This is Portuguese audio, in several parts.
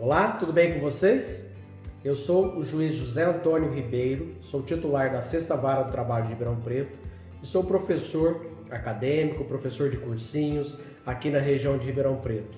Olá, tudo bem com vocês? Eu sou o juiz José Antônio Ribeiro, sou titular da 6ª Vara do Trabalho de Ribeirão Preto e sou professor acadêmico, professor de cursinhos aqui na região de Ribeirão Preto.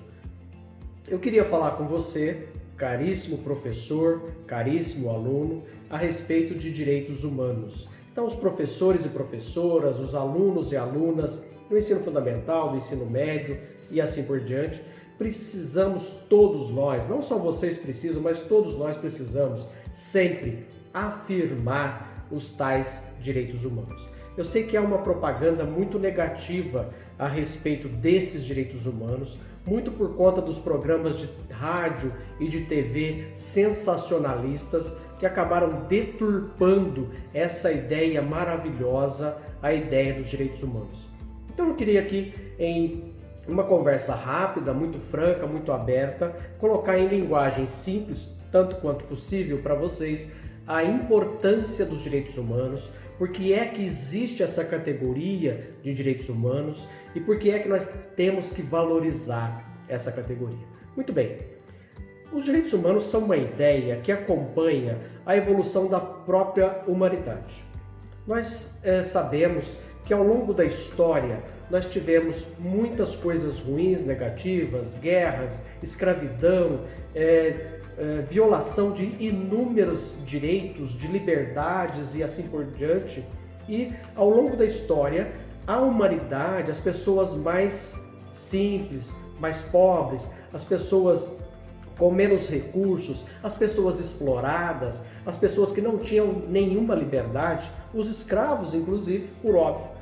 Eu queria falar com você, caríssimo professor, caríssimo aluno, a respeito de direitos humanos. Então, os professores e professoras, os alunos e alunas do ensino fundamental, do ensino médio e assim por diante, precisamos todos nós, não só vocês precisam, mas todos nós precisamos sempre afirmar os tais direitos humanos. Eu sei que há uma propaganda muito negativa a respeito desses direitos humanos, muito por conta dos programas de rádio e de TV sensacionalistas que acabaram deturpando essa ideia maravilhosa, a ideia dos direitos humanos. Então eu queria aqui, em uma conversa rápida, muito franca, muito aberta, colocar em linguagem simples, tanto quanto possível para vocês, a importância dos direitos humanos, por que é que existe essa categoria de direitos humanos e por que é que nós temos que valorizar essa categoria. Muito bem, os direitos humanos são uma ideia que acompanha a evolução da própria humanidade. Nós sabemos que ao longo da história nós tivemos muitas coisas ruins, negativas, guerras, escravidão, violação de inúmeros direitos, de liberdades e assim por diante. E ao longo da história, a humanidade, as pessoas mais simples, mais pobres, as pessoas com menos recursos, as pessoas exploradas, as pessoas que não tinham nenhuma liberdade, os escravos inclusive, por óbvio,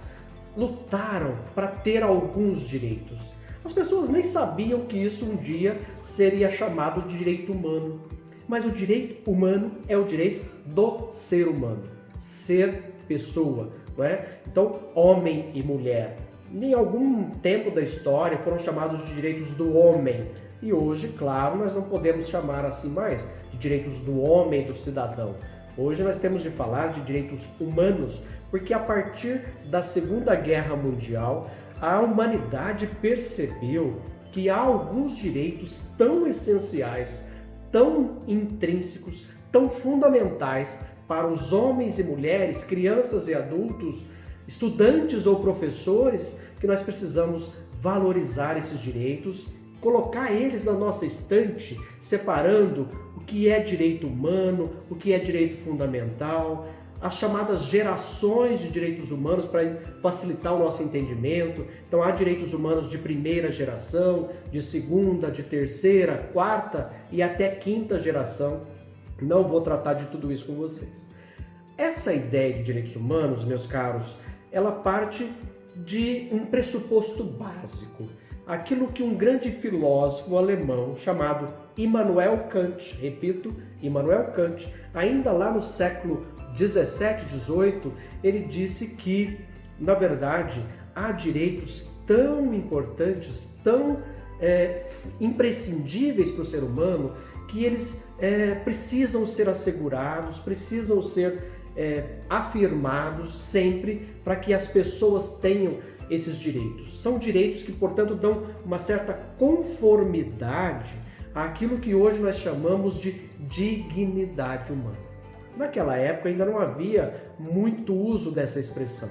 lutaram para ter alguns direitos. As pessoas nem sabiam que isso um dia seria chamado de direito humano. Mas o direito humano é o direito do ser humano, ser pessoa, não é? Então, homem e mulher, em algum tempo da história foram chamados de direitos do homem. E hoje, claro, nós não podemos chamar assim mais de direitos do homem, do cidadão. Hoje nós temos de falar de direitos humanos, porque a partir da Segunda Guerra Mundial, a humanidade percebeu que há alguns direitos tão essenciais, tão intrínsecos, tão fundamentais para os homens e mulheres, crianças e adultos, estudantes ou professores, que nós precisamos valorizar esses direitos, colocar eles na nossa estante, separando o que é direito humano, o que é direito fundamental, as chamadas gerações de direitos humanos para facilitar o nosso entendimento. Então há direitos humanos de primeira geração, de segunda, de terceira, quarta e até quinta geração. Não vou tratar de tudo isso com vocês. Essa ideia de direitos humanos, meus caros, ela parte de um pressuposto básico. Aquilo que um grande filósofo alemão chamado Immanuel Kant, repito, Immanuel Kant, ainda lá no século 17, 18, ele disse que, na verdade, há direitos tão importantes, tão imprescindíveis para o ser humano, que eles precisam ser assegurados, precisam ser afirmados sempre para que as pessoas tenham esses direitos. São direitos que, portanto, dão uma certa conformidade àquilo que hoje nós chamamos de dignidade humana. Naquela época ainda não havia muito uso dessa expressão.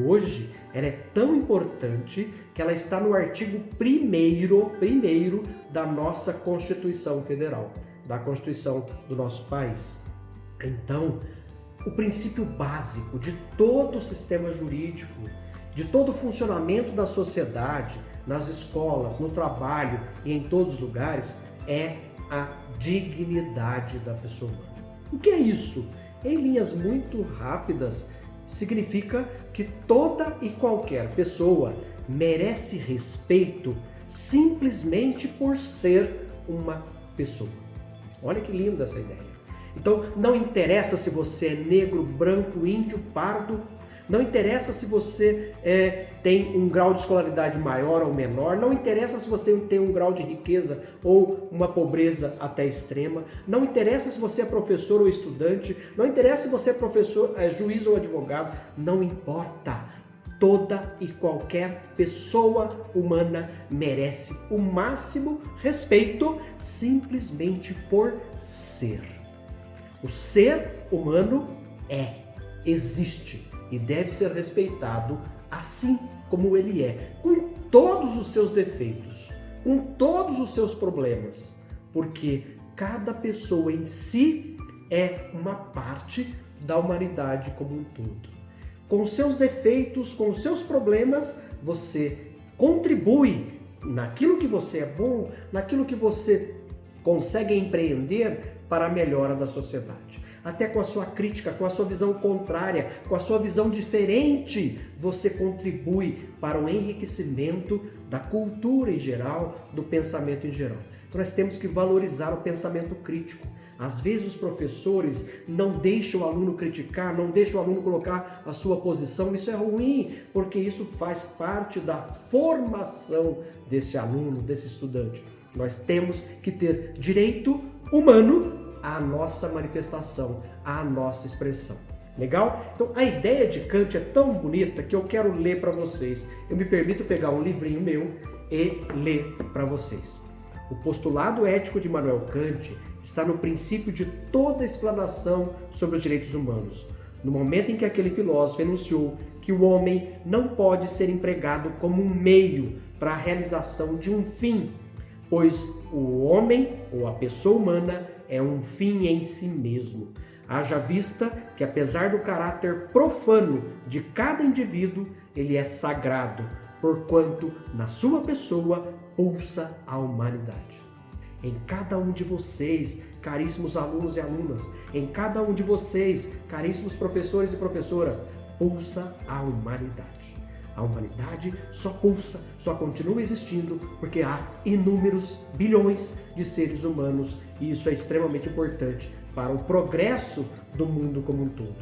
Hoje ela é tão importante que ela está no artigo 1º da nossa Constituição Federal, da Constituição do nosso país. Então, o princípio básico de todo o sistema jurídico, de todo o funcionamento da sociedade, nas escolas, no trabalho e em todos os lugares, é a dignidade da pessoa humana. O que é isso? Em linhas muito rápidas, significa que toda e qualquer pessoa merece respeito simplesmente por ser uma pessoa. Olha que linda essa ideia. Então, não interessa se você é negro, branco, índio, pardo, não interessa se você tem um grau de escolaridade maior ou menor, não interessa se você tem um grau de riqueza ou uma pobreza até extrema, não interessa se você é professor ou estudante, não interessa se você é professor, juiz ou advogado, não importa. toda e qualquer pessoa humana merece o máximo respeito simplesmente por ser. O ser humano existe e deve ser respeitado assim como ele é, com todos os seus defeitos, com todos os seus problemas, porque cada pessoa em si é uma parte da humanidade como um todo. Com seus defeitos, com seus problemas, você contribui naquilo que você é bom, naquilo que você consegue empreender para a melhora da sociedade. Até com a sua crítica, com a sua visão contrária, com a sua visão diferente, você contribui para o enriquecimento da cultura em geral, do pensamento em geral. Então nós temos que valorizar o pensamento crítico. Às vezes os professores não deixam o aluno criticar, não deixam o aluno colocar a sua posição. Isso é ruim, porque isso faz parte da formação desse aluno, desse estudante. Nós temos que ter direito humano à nossa manifestação, à nossa expressão. Legal? Então a ideia de Kant é tão bonita que eu quero ler para vocês. Eu me permito pegar um livrinho meu e ler para vocês. O postulado ético de Immanuel Kant está no princípio de toda a explanação sobre os direitos humanos, no momento em que aquele filósofo enunciou que o homem não pode ser empregado como um meio para a realização de um fim, pois o homem ou a pessoa humana é um fim em si mesmo. Haja vista que, apesar do caráter profano de cada indivíduo, ele é sagrado, porquanto na sua pessoa pulsa a humanidade. Em cada um de vocês, caríssimos alunos e alunas, em cada um de vocês, caríssimos professores e professoras, pulsa a humanidade. A humanidade só pulsa, só continua existindo porque há inúmeros bilhões de seres humanos e isso é extremamente importante para o progresso do mundo como um todo.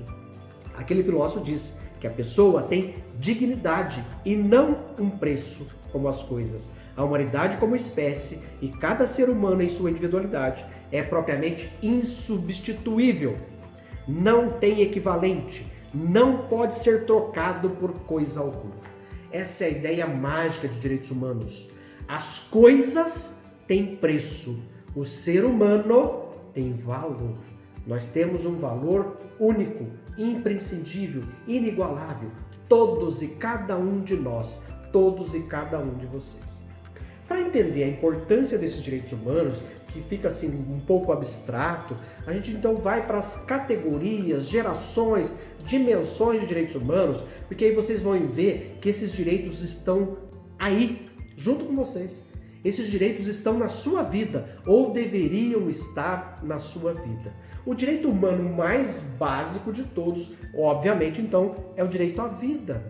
Aquele filósofo disse que a pessoa tem dignidade e não um preço como as coisas. A humanidade como espécie e cada ser humano em sua individualidade é propriamente insubstituível, não tem equivalente, não pode ser trocado por coisa alguma. Essa é a ideia mágica de direitos humanos. As coisas têm preço, o ser humano tem valor. Nós temos um valor único, imprescindível, inigualável, todos e cada um de nós, todos e cada um de vocês. Para entender a importância desses direitos humanos, que fica assim um pouco abstrato, a gente então vai para as categorias, gerações, dimensões de direitos humanos, porque aí vocês vão ver que esses direitos estão aí, junto com vocês. Esses direitos estão na sua vida, ou deveriam estar na sua vida. O direito humano mais básico de todos, obviamente, então, é o direito à vida.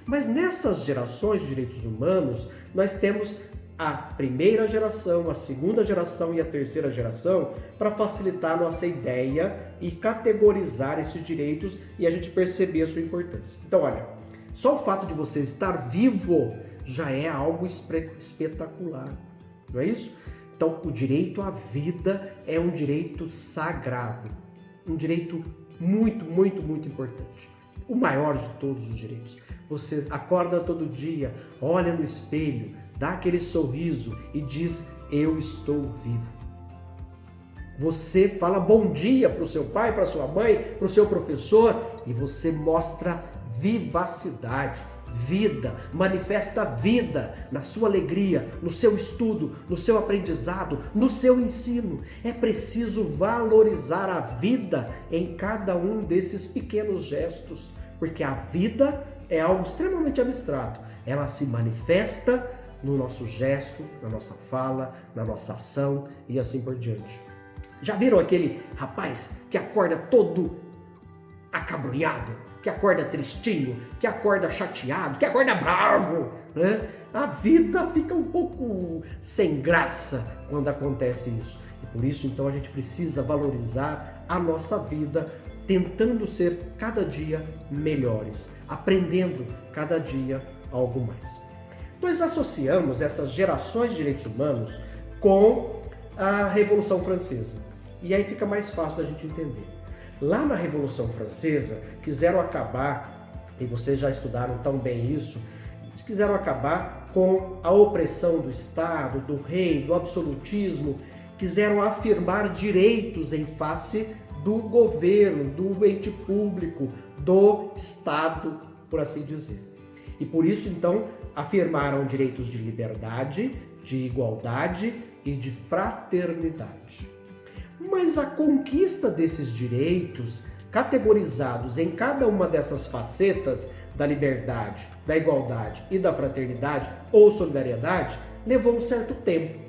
Mas nessas gerações de direitos humanos, nós temos a primeira geração, a segunda geração e a terceira geração para facilitar a nossa ideia e categorizar esses direitos e a gente perceber a sua importância. Então, olha, só o fato de você estar vivo já é algo espetacular, não é isso? Então, o direito à vida é um direito sagrado, um direito muito, muito, muito importante. O maior de todos os direitos. Você acorda todo dia, olha no espelho, dá aquele sorriso e diz, eu estou vivo. Você fala bom dia para o seu pai, para a sua mãe, para o seu professor e você mostra vivacidade, vida, manifesta vida na sua alegria, no seu estudo, no seu aprendizado, no seu ensino. É preciso valorizar a vida em cada um desses pequenos gestos, porque a vida é algo extremamente abstrato. Ela se manifesta no nosso gesto, na nossa fala, na nossa ação e assim por diante. Já viram aquele rapaz que acorda todo acabrunhado, que acorda tristinho, que acorda chateado, que acorda bravo, né? A vida fica um pouco sem graça quando acontece isso. E por isso, então, a gente precisa valorizar a nossa vida, tentando ser cada dia melhores, aprendendo cada dia algo mais. Nós associamos essas gerações de direitos humanos com a Revolução Francesa. E aí fica mais fácil da gente entender. Lá na Revolução Francesa, quiseram acabar e vocês já estudaram tão bem isso, quiseram acabar com a opressão do Estado, do rei, do absolutismo, quiseram afirmar direitos em face do governo, do ente público, do Estado, por assim dizer. E por isso, então, afirmaram direitos de liberdade, de igualdade e de fraternidade. Mas a conquista desses direitos, categorizados em cada uma dessas facetas da liberdade, da igualdade e da fraternidade ou solidariedade, levou um certo tempo.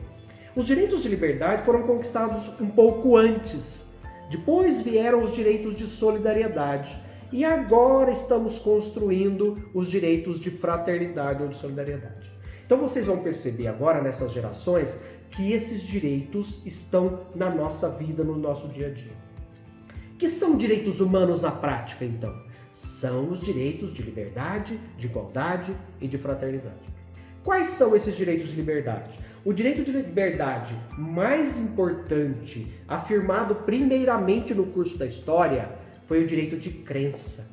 Os direitos de liberdade foram conquistados um pouco antes. Depois vieram os direitos de solidariedade. E agora estamos construindo os direitos de fraternidade ou de solidariedade. Então vocês vão perceber agora nessas gerações que esses direitos estão na nossa vida, no nosso dia a dia. Que são direitos humanos na prática, então? São os direitos de liberdade, de igualdade e de fraternidade. Quais são esses direitos de liberdade? O direito de liberdade mais importante, afirmado primeiramente no curso da história, foi o direito de crença.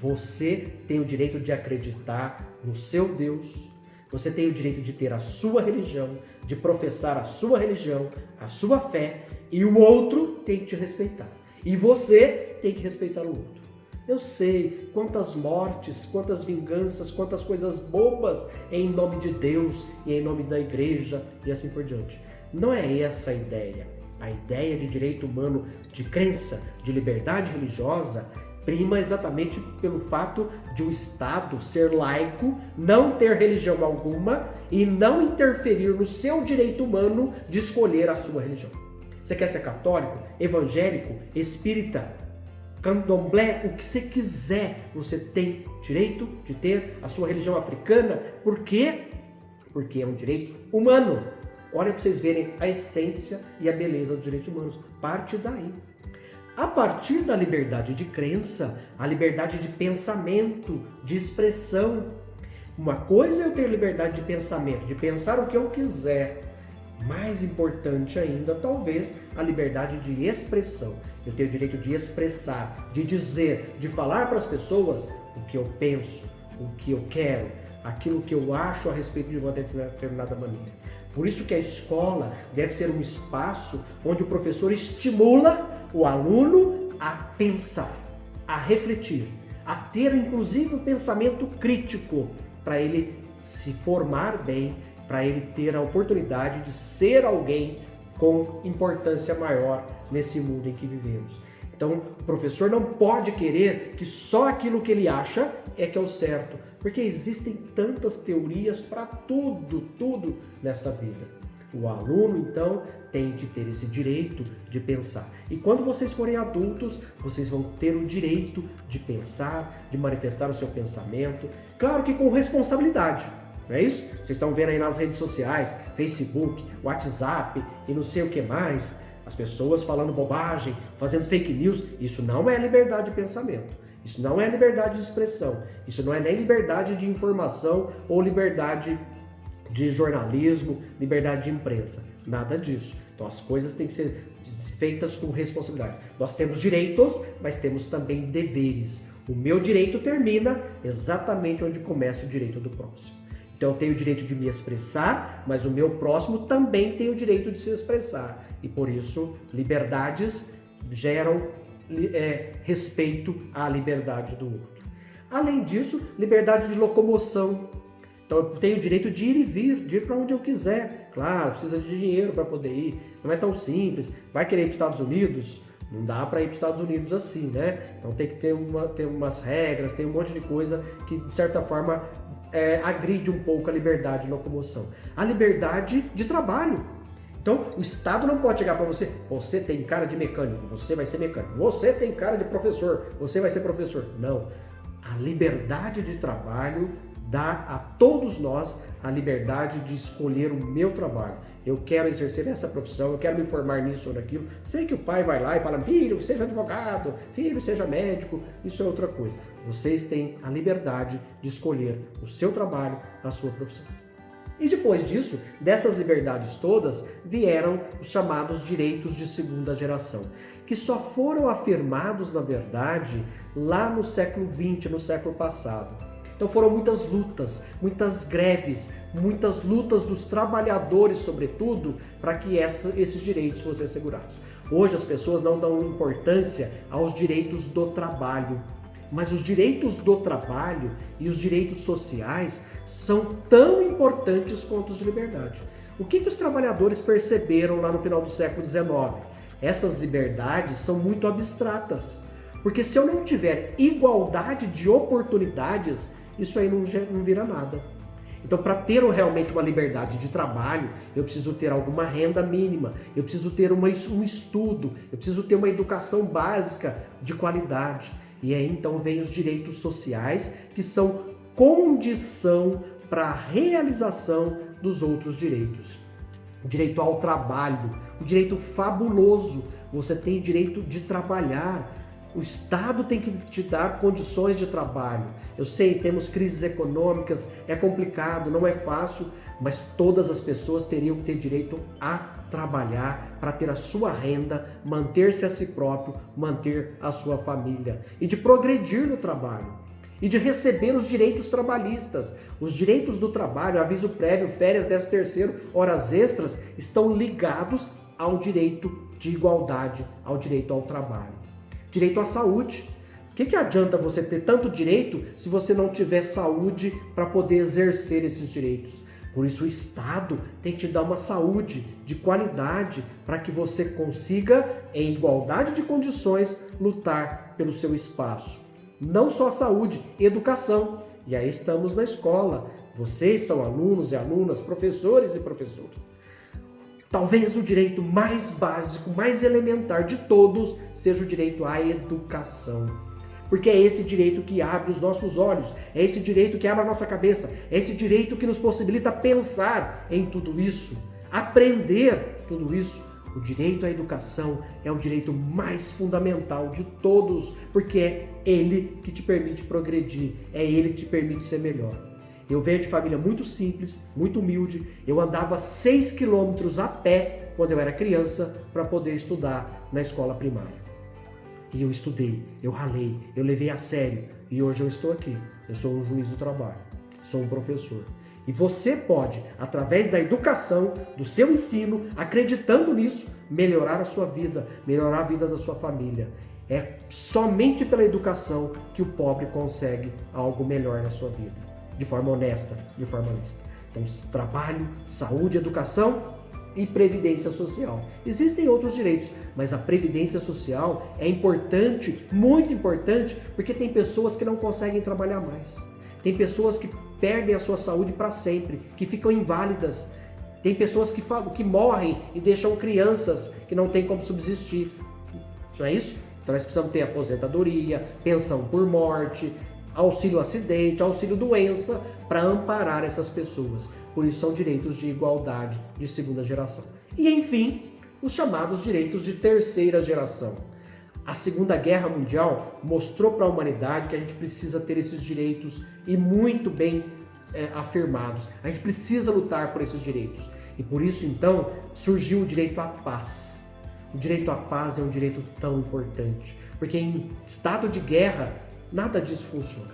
Você tem o direito de acreditar no seu Deus, você tem o direito de ter a sua religião, de professar a sua religião, a sua fé, e o outro tem que te respeitar. E você tem que respeitar o outro. Eu sei quantas mortes, quantas vinganças, quantas coisas bobas em nome de Deus e em nome da igreja e assim por diante. Não é essa a ideia. A ideia de direito humano, de crença, de liberdade religiosa, prima exatamente pelo fato de o Estado ser laico, não ter religião alguma e não interferir no seu direito humano de escolher a sua religião. Você quer ser católico, evangélico, espírita, candomblé, o que você quiser, você tem direito de ter a sua religião africana. Por quê? Porque é um direito humano. Olha para vocês verem a essência e a beleza dos direitos humanos. Parte daí. A partir da liberdade de crença, a liberdade de pensamento, de expressão. Uma coisa é eu ter liberdade de pensamento, de pensar o que eu quiser. Mais importante ainda, talvez, a liberdade de expressão. Eu tenho o direito de expressar, de dizer, de falar para as pessoas o que eu penso, o que eu quero, aquilo que eu acho a respeito de uma determinada maneira. Por isso que a escola deve ser um espaço onde o professor estimula o aluno a pensar, a refletir, a ter inclusive um pensamento crítico para ele se formar bem, para ele ter a oportunidade de ser alguém com importância maior nesse mundo em que vivemos. Então, o professor não pode querer que só aquilo que ele acha é que é o certo, porque existem tantas teorias para tudo nessa vida. O aluno, então, tem que ter esse direito de pensar. E quando vocês forem adultos, vocês vão ter o direito de pensar, de manifestar o seu pensamento, claro que com responsabilidade. Não é isso? Vocês estão vendo aí nas redes sociais, Facebook, WhatsApp e não sei o que mais, as pessoas falando bobagem, fazendo fake news. Isso não é liberdade de pensamento, isso não é liberdade de expressão, isso não é nem liberdade de informação ou liberdade de jornalismo, liberdade de imprensa, nada disso. Então as coisas têm que ser feitas com responsabilidade. Nós temos direitos, mas temos também deveres. O meu direito termina exatamente onde começa o direito do próximo. Então eu tenho o direito de me expressar, mas o meu próximo também tem o direito de se expressar. E por isso, liberdades geram respeito à liberdade do outro. Além disso, liberdade de locomoção. Então eu tenho o direito de ir e vir, de ir para onde eu quiser. Claro, precisa de dinheiro para poder ir. Não é tão simples. Vai querer ir para os Estados Unidos? Não dá para ir para os Estados Unidos assim, né? Então tem que ter umas regras, tem um monte de coisa que, de certa forma, agride um pouco a liberdade de locomoção. A liberdade de trabalho. Então, o Estado não pode chegar para você, você tem cara de mecânico, você vai ser mecânico. Você tem cara de professor, você vai ser professor. Não. A liberdade de trabalho dá a todos nós a liberdade de escolher o meu trabalho. Eu quero exercer essa profissão, eu quero me formar nisso ou naquilo. Sei que o pai vai lá e fala, filho, seja advogado, filho, seja médico, isso é outra coisa. Vocês têm a liberdade de escolher o seu trabalho, a sua profissão. E depois disso, dessas liberdades todas, vieram os chamados direitos de segunda geração, que só foram afirmados, na verdade, lá no século XX, no século passado. Então foram muitas lutas, muitas greves, muitas lutas dos trabalhadores, sobretudo, para que esses direitos fossem assegurados. Hoje as pessoas não dão importância aos direitos do trabalho, mas os direitos do trabalho e os direitos sociais são tão importantes quanto os de liberdade. O que os trabalhadores perceberam lá no final do século XIX? Essas liberdades são muito abstratas, porque se eu não tiver igualdade de oportunidades, isso aí não vira nada. Então, para ter realmente uma liberdade de trabalho, eu preciso ter alguma renda mínima, eu preciso ter um estudo, eu preciso ter uma educação básica de qualidade. E aí então vem os direitos sociais, que são condição para a realização dos outros direitos. O direito ao trabalho, o direito fabuloso, você tem direito de trabalhar. O Estado tem que te dar condições de trabalho. Eu sei, temos crises econômicas, é complicado, não é fácil, mas todas as pessoas teriam que ter direito a trabalhar para ter a sua renda, manter-se a si próprio, manter a sua família e de progredir no trabalho e de receber os direitos trabalhistas. Os direitos do trabalho, aviso prévio, férias, 13º, horas extras, estão ligados ao direito de igualdade, ao direito ao trabalho. Direito à saúde. O que adianta você ter tanto direito se você não tiver saúde para poder exercer esses direitos? Por isso o Estado tem que te dar uma saúde de qualidade para que você consiga, em igualdade de condições, lutar pelo seu espaço. Não só saúde, educação. E aí estamos na escola. Vocês são alunos e alunas, professores e professoras. Talvez o direito mais básico, mais elementar de todos, seja o direito à educação. Porque é esse direito que abre os nossos olhos, é esse direito que abre a nossa cabeça, é esse direito que nos possibilita pensar em tudo isso, aprender tudo isso. O direito à educação é o direito mais fundamental de todos, porque é ele que te permite progredir, é ele que te permite ser melhor. Eu venho de família muito simples, muito humilde. Eu andava 6 quilômetros a pé quando eu era criança para poder estudar na escola primária. E eu estudei, eu ralei, eu levei a sério e hoje eu estou aqui. Eu sou um juiz do trabalho, sou um professor. E você pode, através da educação, do seu ensino, acreditando nisso, melhorar a sua vida, melhorar a vida da sua família. É somente pela educação que o pobre consegue algo melhor na sua vida. De forma honesta, de forma lícita. Então, trabalho, saúde, educação e previdência social. Existem outros direitos, mas a previdência social é importante, muito importante, porque tem pessoas que não conseguem trabalhar mais. Tem pessoas que perdem a sua saúde para sempre, que ficam inválidas. Tem pessoas que morrem e deixam crianças que não têm como subsistir. Não é isso? Então nós precisamos ter aposentadoria, pensão por morte, auxílio acidente, auxílio doença, para amparar essas pessoas. Por isso são direitos de igualdade de segunda geração. E enfim, os chamados direitos de terceira geração. A Segunda Guerra Mundial mostrou para a humanidade que a gente precisa ter esses direitos e muito bem afirmados. A gente precisa lutar por esses direitos. E por isso então surgiu o direito à paz. O direito à paz é um direito tão importante, porque em estado de guerra nada disso funciona.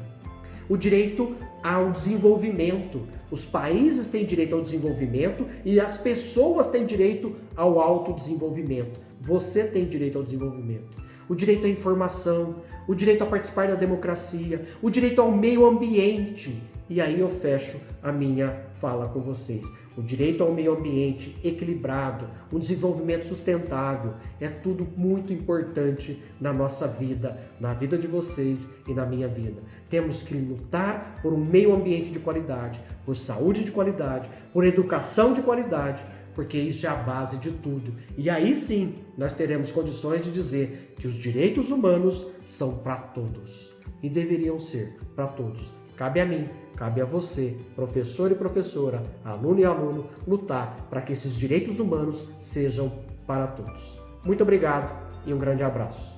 O direito ao desenvolvimento. Os países têm direito ao desenvolvimento e as pessoas têm direito ao autodesenvolvimento. Você tem direito ao desenvolvimento. O direito à informação, o direito a participar da democracia, o direito ao meio ambiente. E aí eu fecho a minha fala com vocês. O direito ao meio ambiente equilibrado, um desenvolvimento sustentável, é tudo muito importante na nossa vida, na vida de vocês e na minha vida. Temos que lutar por um meio ambiente de qualidade, por saúde de qualidade, por educação de qualidade, porque isso é a base de tudo. E aí sim, nós teremos condições de dizer que os direitos humanos são para todos e deveriam ser para todos. Cabe a mim, cabe a você, professor e professora, aluno e aluno, lutar para que esses direitos humanos sejam para todos. Muito obrigado e um grande abraço.